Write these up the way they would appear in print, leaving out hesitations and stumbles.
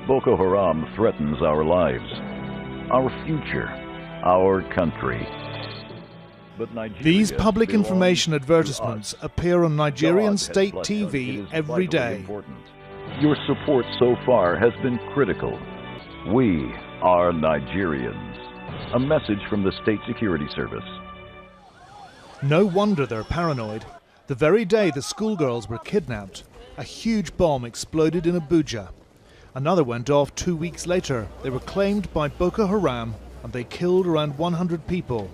Boko Haram threatens our lives, our future, our country. But These public information advertisements appear on Nigerian state TV every day. Your support so far has been critical. We are Nigerians. A message from the State Security Service. No wonder they're paranoid. The very day the schoolgirls were kidnapped, a huge bomb exploded in Abuja. Another went off 2 weeks later. They were claimed by Boko Haram and they killed around 100 people.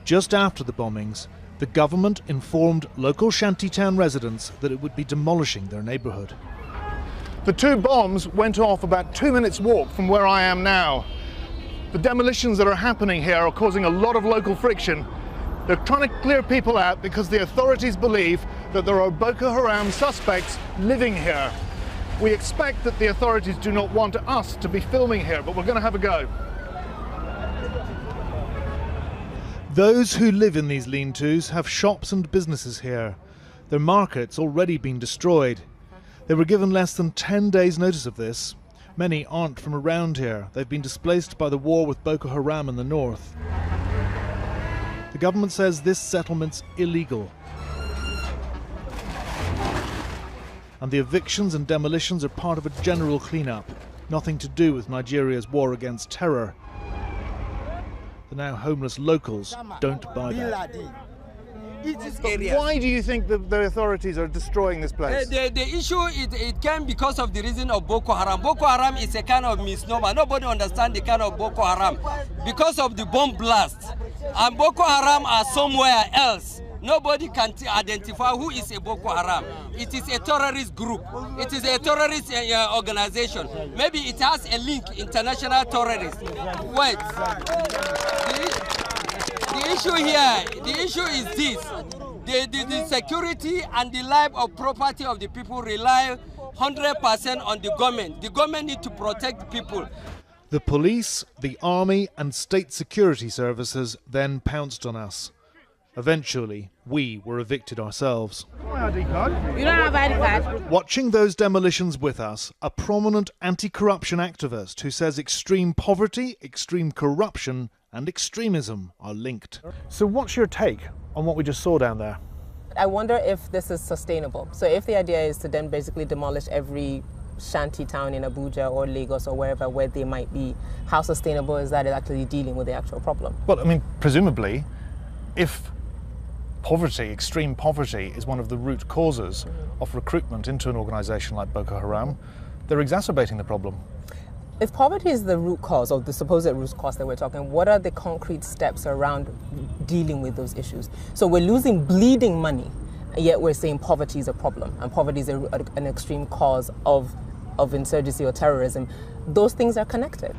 Just after the bombings, the government informed local shantytown residents that it would be demolishing their neighborhood. The two bombs went off about 2 minutes walk from where I am now. The demolitions that are happening here are causing a lot of local friction. They're trying to clear people out because the authorities believe that there are Boko Haram suspects living here. We expect that the authorities do not want us to be filming here, but we're going to have a go. Those who live in these lean-tos have shops and businesses here. Their market's already been destroyed. They were given less than 10 days' notice of this. Many aren't from around here. They've been displaced by the war with Boko Haram in the north. The government says this settlement's illegal. And the evictions and demolitions are part of a general clean-up. Nothing to do with Nigeria's war against terror. The now homeless locals don't buy that. Why do you think the authorities are destroying this place? The issue, it came because of the reason of Boko Haram. Boko Haram is a kind of misnomer. Nobody understands the kind of Boko Haram because of the bomb blast. And Boko Haram are somewhere else. Nobody can identify who is a Boko Haram. It is a terrorist group. It is a terrorist organization. Maybe it has a link, international terrorist. Wait. The issue is this. The security and the life of property of the people rely 100% on the government. The government needs to protect people. The police, the army and state security services then pounced on us. Eventually, we were evicted ourselves. You don't have ID card. Watching those demolitions with us, a prominent anti-corruption activist who says extreme poverty, extreme corruption and extremism are linked. So what's your take on what we just saw down there? I wonder if this is sustainable. So if the idea is to then basically demolish every shanty town in Abuja or Lagos or wherever where they might be, how sustainable is that in actually dealing with the actual problem? Well, I mean, presumably, if poverty, extreme poverty, is one of the root causes of recruitment into an organisation like Boko Haram, they're exacerbating the problem. If poverty is the root cause, or the supposed root cause that we're talking, what are the concrete steps around dealing with those issues? So we're losing bleeding money, yet we're saying poverty is a problem, and poverty is an extreme cause of insurgency or terrorism. Those things are connected.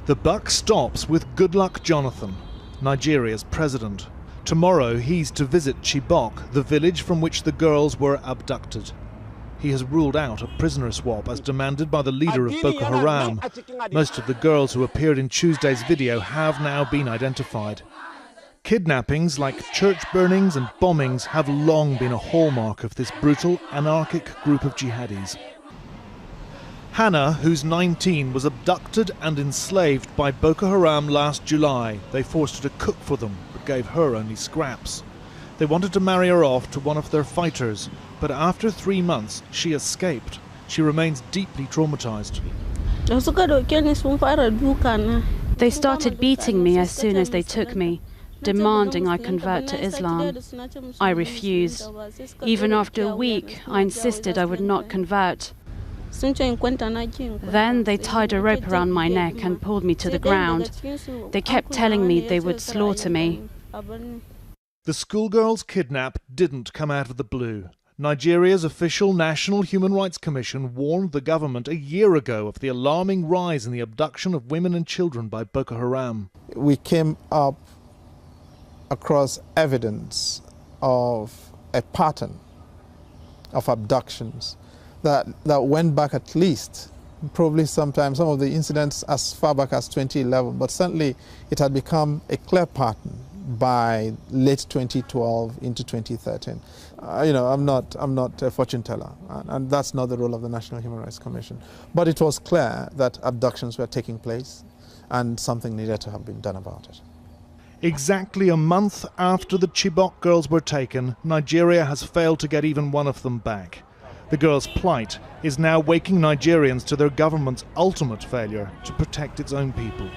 The buck stops with Goodluck Jonathan, Nigeria's president. Tomorrow he's to visit Chibok, the village from which the girls were abducted. He has ruled out a prisoner swap as demanded by the leader of Boko Haram. Most of the girls who appeared in Tuesday's video have now been identified. Kidnappings like church burnings and bombings have long been a hallmark of this brutal, anarchic group of jihadis. Hannah, who's 19, was abducted and enslaved by Boko Haram last July. They forced her to cook for them, but gave her only scraps. They wanted to marry her off to one of their fighters, but after 3 months, she escaped. She remains deeply traumatized. They started beating me as soon as they took me, demanding I convert to Islam. I refused. Even after a week, I insisted I would not convert. Then they tied a rope around my neck and pulled me to the ground. They kept telling me they would slaughter me. The schoolgirls kidnapped didn't come out of the blue. Nigeria's official National Human Rights Commission warned the government a year ago of the alarming rise in the abduction of women and children by Boko Haram. We came up across evidence of a pattern of abductions that went back at least, probably sometimes, some of the incidents as far back as 2011, but certainly it had become a clear pattern by late 2012 into 2013. I'm not a fortune teller, and that's not the role of the National Human Rights Commission. But it was clear that abductions were taking place, and something needed to have been done about it. Exactly a month after the Chibok girls were taken, Nigeria has failed to get even one of them back. The girls' plight is now waking Nigerians to their government's ultimate failure to protect its own people.